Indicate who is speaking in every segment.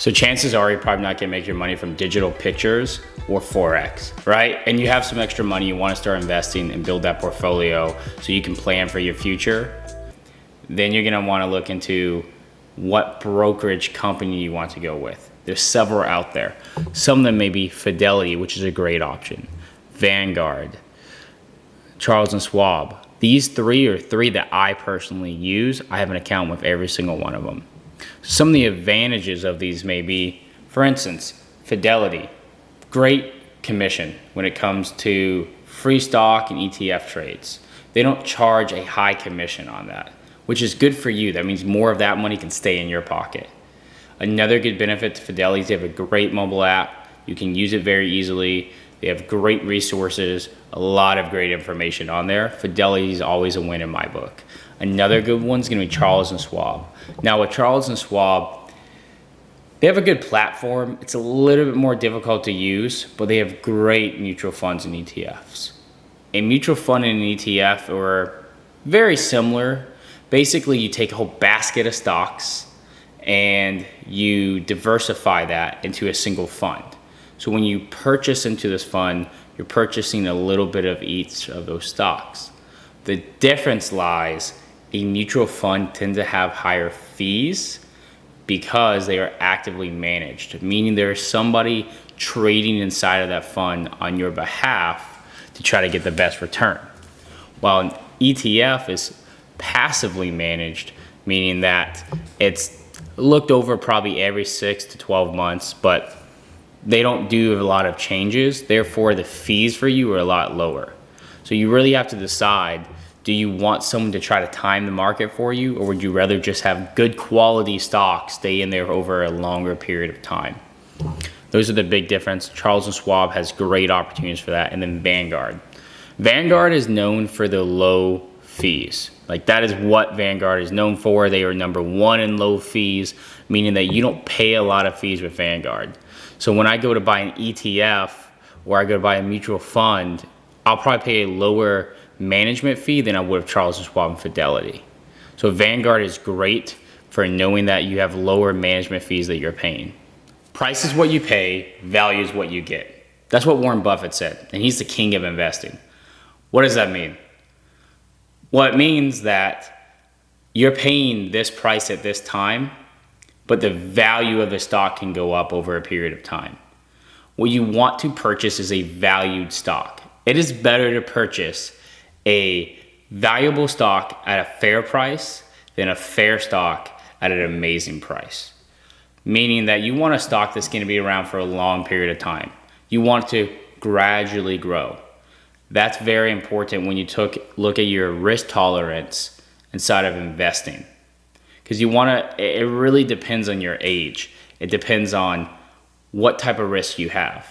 Speaker 1: So chances are you're probably not gonna make your money from digital pictures or Forex, right? And you have some extra money, you wanna start investing and build that portfolio so you can plan for your future. Then you're gonna wanna look into what brokerage company you want to go with. There's several out there. Some of them may be Fidelity, which is a great option, Vanguard, Charles & Schwab. These three are three that I personally use. I have an account with every single one of them. Some of the advantages of these may be, for instance, Fidelity, great commission when it comes to free stock and ETF trades. They don't charge a high commission on that, which is good for you. That means more of that money can stay in your pocket. Another good benefit to Fidelity is they have a great mobile app. You can use it very easily. They have great resources, a lot of great information on there. Fidelity is always a win in my book. Another good one is gonna be Charles & Schwab. Now with Charles & Schwab, they have a good platform. It's a little bit more difficult to use, but they have great mutual funds and ETFs. A mutual fund and an ETF are very similar. Basically, you take a whole basket of stocks and you diversify that into a single fund. So when you purchase into this fund, you're purchasing a little bit of each of those stocks. The difference lies, a mutual fund tends to have higher fees because they are actively managed, meaning there's somebody trading inside of that fund on your behalf to try to get the best return. While an ETF is passively managed, meaning that it's looked over probably every 6 to 12 months, but they don't do a lot of changes. Therefore, the fees for you are a lot lower. So you really have to decide, do you want someone to try to time the market for you, or would you rather just have good quality stocks stay in there over a longer period of time? Those are the big difference. Charles & Schwab has great opportunities for that. And then Vanguard. Vanguard is known for the low fees. Like that is what Vanguard is known for. They are number one in low fees, meaning that you don't pay a lot of fees with Vanguard. So when I go to buy an ETF or I go to buy a mutual fund, I'll probably pay a lower management fee than I would have Charles & Schwab and Fidelity. So Vanguard is great for knowing that you have lower management fees that you're paying. Price is what you pay, value is what you get. That's what Warren Buffett said, and he's the king of investing. What does that mean? Well, it means that you're paying this price at this time, but the value of the stock can go up over a period of time. What you want to purchase is a valued stock. It is better to purchase a valuable stock at a fair price than a fair stock at an amazing price. Meaning that you want a stock that's going to be around for a long period of time. You want to gradually grow. That's very important when you look at your risk tolerance inside of investing. Because it really depends on your age. It depends on what type of risk you have.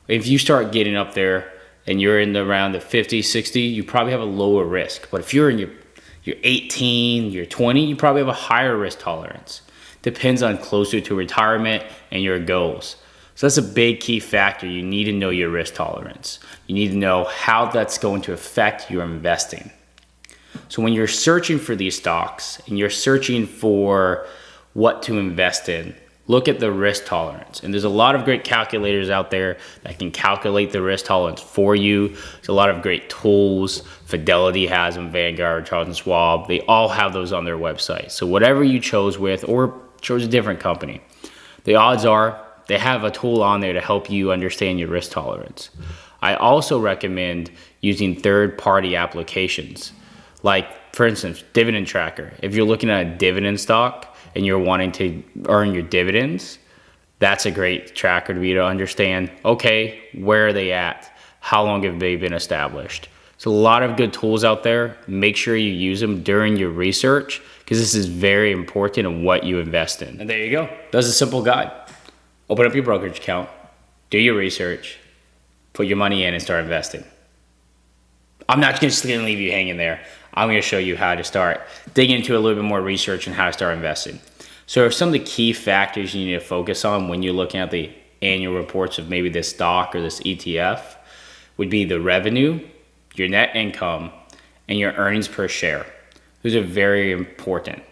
Speaker 1: If you start getting up there and you're in around the 50, 60, you probably have a lower risk. But if you're in your 18, you're 20, you probably have a higher risk tolerance. Depends on closer to retirement and your goals. So that's a big key factor. You need to know your risk tolerance. You need to know how that's going to affect your investing. So when you're searching for these stocks and you're searching for what to invest in, look at the risk tolerance. And there's a lot of great calculators out there that can calculate the risk tolerance for you. There's a lot of great tools. Fidelity has them, Vanguard, Charles & Schwab. They all have those on their website. So whatever you chose with or chose a different company, the odds are they have a tool on there to help you understand your risk tolerance. I also recommend using third-party applications. Like, for instance, dividend tracker. If you're looking at a dividend stock and you're wanting to earn your dividends, that's a great tracker to be to understand, okay, where are they at? How long have they been established? So a lot of good tools out there. Make sure you use them during your research because this is very important in what you invest in. And there you go. That's a simple guide. Open up your brokerage account, do your research, put your money in and start investing. I'm not just going to leave you hanging there. I'm going to show you how to start digging into a little bit more research and how to start investing. So some of the key factors you need to focus on when you're looking at the annual reports of maybe this stock or this ETF would be the revenue, your net income, and your earnings per share. Those are very important.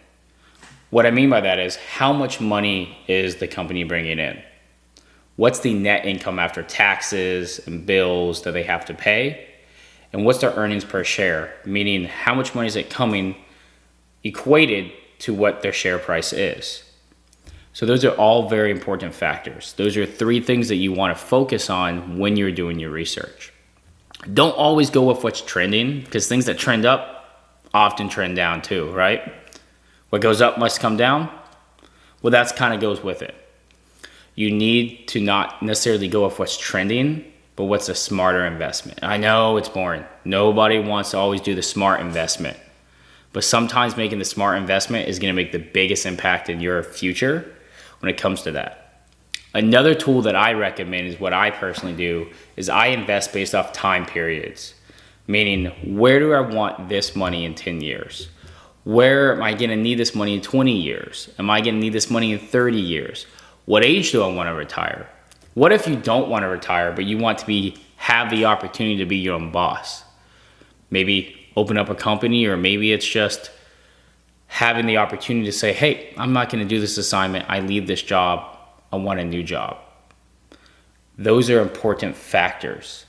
Speaker 1: What I mean by that is, how much money is the company bringing in? What's the net income after taxes and bills that they have to pay? And what's their earnings per share? Meaning, how much money is it coming equated to what their share price is? So those are all very important factors. Those are 3 things that you want to focus on when you're doing your research. Don't always go with what's trending, because things that trend up often trend down too, right? What goes up must come down. Well, that's kind of goes with it. You need to not necessarily go with what's trending, but what's a smarter investment. I know it's boring. Nobody wants to always do the smart investment. But sometimes making the smart investment is going to make the biggest impact in your future when it comes to that. Another tool that I recommend is what I personally do is I invest based off time periods. Meaning, where do I want this money in 10 years? Where am I going to need this money in 20 years? Am I going to need this money in 30 years? What age do I want to retire? What if you don't want to retire, but you want to have the opportunity to be your own boss? Maybe open up a company, or maybe it's just having the opportunity to say, hey, I'm not going to do this assignment. I leave this job. I want a new job. Those are important factors.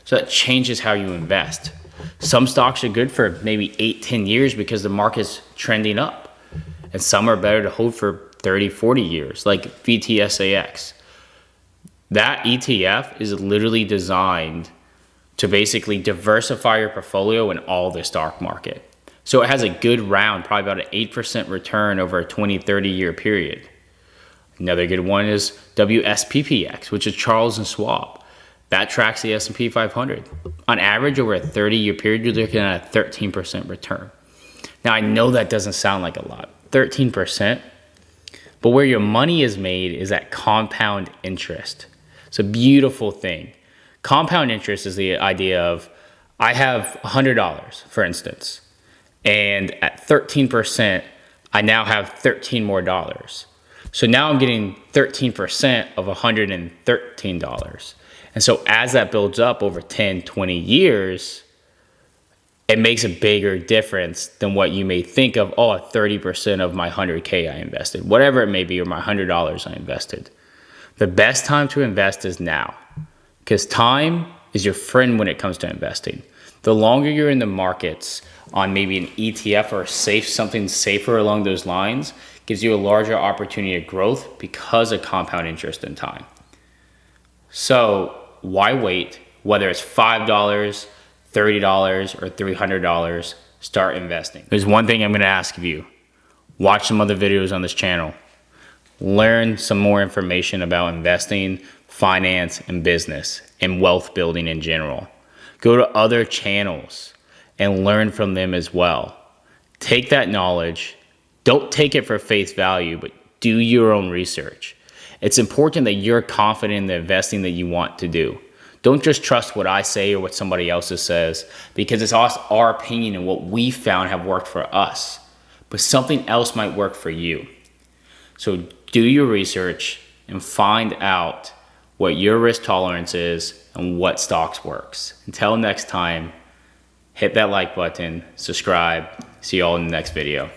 Speaker 1: So that changes how you invest. Some stocks are good for maybe 8-10 years because the market's trending up. And some are better to hold for 30-40 years, like VTSAX. That ETF is literally designed to basically diversify your portfolio in all the stock market. So it has a good round, probably about an 8% return over a 20-30 year period. Another good one is WSPPX, which is Charles and Schwab. That tracks the S&P 500. On average, over a 30-year period, you're looking at a 13% return. Now, I know that doesn't sound like a lot, 13%, but where your money is made is at compound interest. It's a beautiful thing. Compound interest is the idea of, I have $100, for instance, and at 13%, I now have $13 more. So now I'm getting 13% of $113. And so as that builds up over 10, 20 years, it makes a bigger difference than what you may think of, 30% of my 100K I invested, whatever it may be, or my $100 I invested. The best time to invest is now, because time is your friend when it comes to investing. The longer you're in the markets on maybe an ETF or something safer along those lines, gives you a larger opportunity of growth because of compound interest in time. So why wait? Whether it's $5, $30, or $300, start investing. There's one thing I'm going to ask of you. Watch some other videos on this channel. Learn some more information about investing, finance, and business, and wealth building in general. Go to other channels and learn from them as well. Take that knowledge. Don't take it for face value, but do your own research. It's important that you're confident in the investing that you want to do. Don't just trust what I say or what somebody else says, because it's our opinion and what we found have worked for us. But something else might work for you. So do your research and find out what your risk tolerance is and what stocks works. Until next time, hit that like button, subscribe. See you all in the next video.